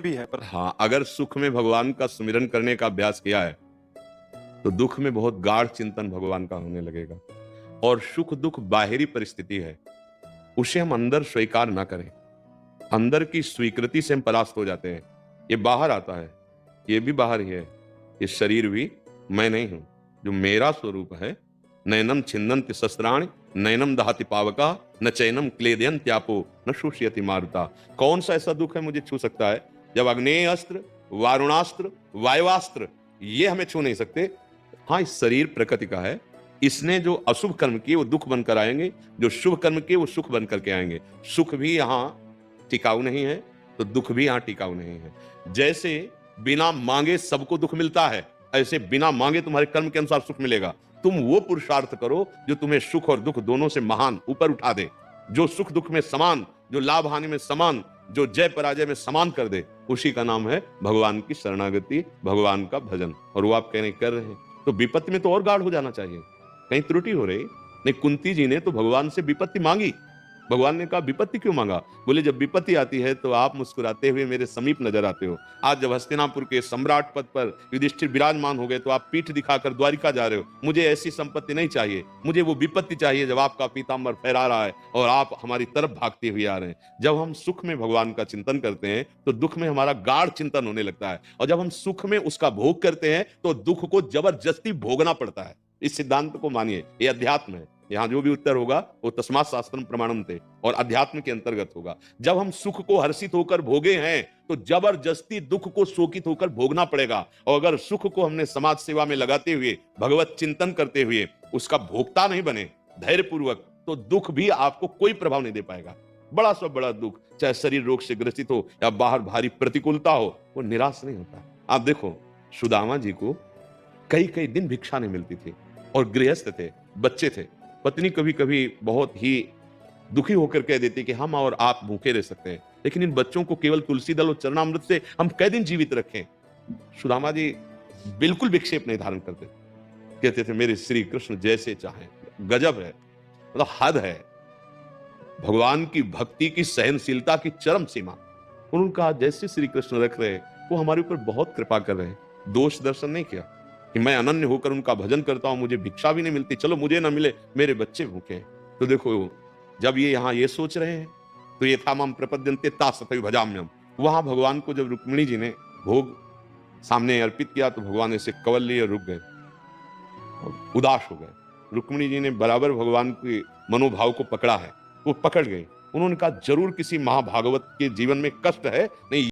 भी है पर हाँ, अगर सुख में भगवान का सुमिरन करने का अभ्यास किया है तो दुख में बहुत गाढ़ चिंतन भगवान का होने लगेगा। और सुख दुख बाहरी परिस्थिति है, उसे हम अंदर स्वीकार ना करें। अंदर की स्वीकृति से हम परास्त हो जाते हैं। ये बाहर आता है, ये भी बाहर ही है, ये शरीर भी मैं नहीं हूं। जो मेरा स्वरूप है, नैनम छिन्नन्ति शस्त्राणि नैनम दहति पावका न चैनम क्लेदयन्त्यापो न शुष्यति मारुता। कौन सा ऐसा दुख है मुझे छू सकता है? जब अग्नेय अस्त्र, वारुणास्त्र, वायुवास्त्र ये हमें छू नहीं सकते। हाँ, इस शरीर प्रकृति का है, इसने जो अशुभ कर्म किए वो दुख बनकर आएंगे, जो शुभ कर्म किए वो सुख बनकर के आएंगे। सुख भी यहाँ टिकाऊ नहीं है तो दुख भी यहाँ टिकाऊ नहीं है। जैसे बिना मांगे सबको दुख मिलता है, ऐसे बिना मांगे तुम्हारे कर्म के अनुसार सुख मिलेगा। तुम वो पुरुषार्थ करो जो तुम्हें सुख और दुख दोनों से महान ऊपर उठा दे, जो सुख दुख में समान, जो लाभ हानि में समान, जो जय पराजय में समान कर दे, उसी का नाम है भगवान की शरणागति, भगवान का भजन। और वो आप कहने कर रहे हैं तो विपत्ति में तो और गाढ़ हो जाना चाहिए, कहीं त्रुटि हो रही नहीं। कुंती जी ने तो भगवान से विपत्ति मांगी, भगवान ने कहा विपत्ति क्यों मांगा? बोले जब विपत्ति आती है तो आप मुस्कुराते हुए मेरे समीप नजर आते हो। आज जब हस्तिनापुर के सम्राट पद पर युधिष्ठिर विराजमान हो गए तो आप पीठ दिखाकर द्वारिका जा रहे हो। मुझे ऐसी संपत्ति नहीं चाहिए, मुझे वो विपत्ति चाहिए जब आपका पीताम्बर फहरा रहा है और आप हमारी तरफ भागते हुए आ रहे हैं। जब हम सुख में भगवान का चिंतन करते हैं तो दुख में हमारा गाढ़ चिंतन होने लगता है, और जब हम सुख में उसका भोग करते हैं तो दुख को जबरदस्ती भोगना पड़ता है। इस सिद्धांत को मानिए, ये अध्यात्म है। यहाँ जो भी उत्तर होगा वो तस्मात् शास्त्रम प्रमाणम थे और अध्यात्म के अंतर्गत होगा। जब हम सुख को हर्षित होकर भोगे हैं तो जबरदस्ती दुख को शोकित होकर भोगना पड़ेगा। और अगर सुख को हमने समाज सेवा में लगाते हुए, भगवत चिंतन करते हुए उसका भोक्ता नहीं बने धैर्य पूर्वक, तो दुख भी आपको कोई प्रभाव नहीं दे पाएगा। बड़ा से बड़ा दुख, चाहे शरीर रोग से ग्रसित हो या बाहर भारी प्रतिकूलता हो, वो निराश नहीं होता। आप देखो, सुदामा जी को कई कई दिन भिक्षा नहीं मिलती थी और गृहस्थ थे, बच्चे थे। पत्नी कभी कभी बहुत ही दुखी होकर कह देती कि हम और आप भूखे रह सकते हैं, लेकिन इन बच्चों को केवल तुलसी दल और चरणामृत से हम कै दिन जीवित रखें। सुदामा जी बिल्कुल विक्षेप नहीं धारण करते, कहते थे मेरे श्री कृष्ण जैसे चाहें। गजब है, मतलब हद है भगवान की भक्ति की, सहनशीलता की चरम सीमा। उन्होंने कहा जैसे श्री कृष्ण रख रहे वो हमारे ऊपर बहुत कृपा कर रहे हैं। दोष दर्शन नहीं किया कि मैं अनन्य होकर उनका भजन करता हूं, मुझे भिक्षा भी नहीं मिलती, चलो मुझे ना मिले, मेरे बच्चे भूखे हैं। तो देखो, जब ये यहाँ ये सोच रहे हैं तो ये था मम प्रपद्यन्ते तासतै भजाम्यम। वहां भगवान को जब रुक्मिणी जी ने भोग सामने अर्पित किया तो भगवान ऐसे कवल लिए रुक गए और उदास हो गए। रुक्मिणी जी ने बराबर भगवान के मनोभाव को पकड़ा है, वो पकड़ गए। उन्होंने कहा जरूर किसी महाभागवत के जीवन में कष्ट है, नहीं